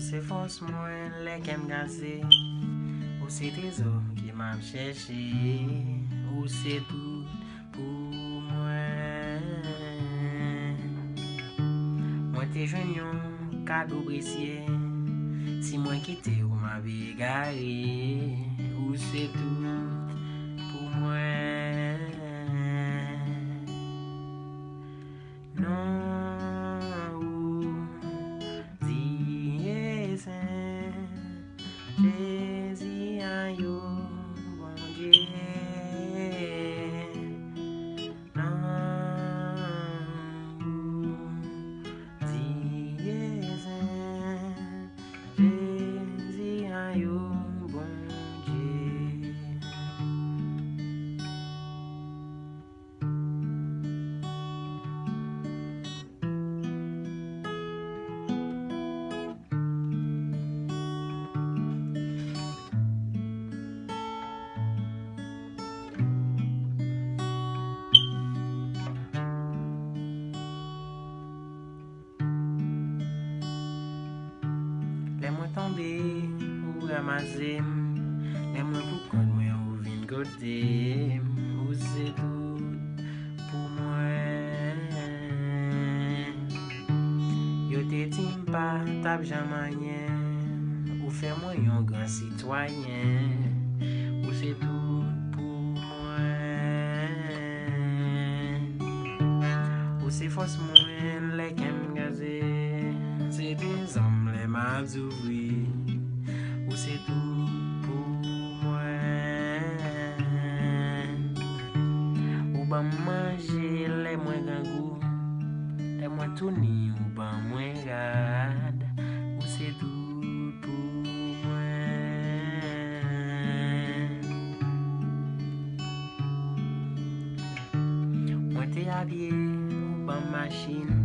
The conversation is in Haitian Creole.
c'est force moi les qu'aime gazer. Ou c'est trésor qui m'a cherché. Ou c'est tout pour moi. Moi t'es jeune yon cadeau précieux. Si moi quitte ou m'a égaré. Ou c'est tout pour moi. Non, Dieu Saint, Jésus aïe, bon Dieu. Non, Dieu Saint, Jésus aïe, bon Dieu. Les moins tombés ou ramasser, les moins pour qu'on moi ou vin côté, ou c'est tout pour moi. Yo te tim pas tap jamais, ou fait moi un grand citoyen, ou c'est tout pour moi. Ou c'est force moi les qu'aime gazer, c'est des hommes les mal ouvris, ou c'est tout pour moi. Ou ban manger les moins gangou, les moins tourni ou ban moins rad, ou c'est tout pour moi. Moi t'es habillé ou ban machine,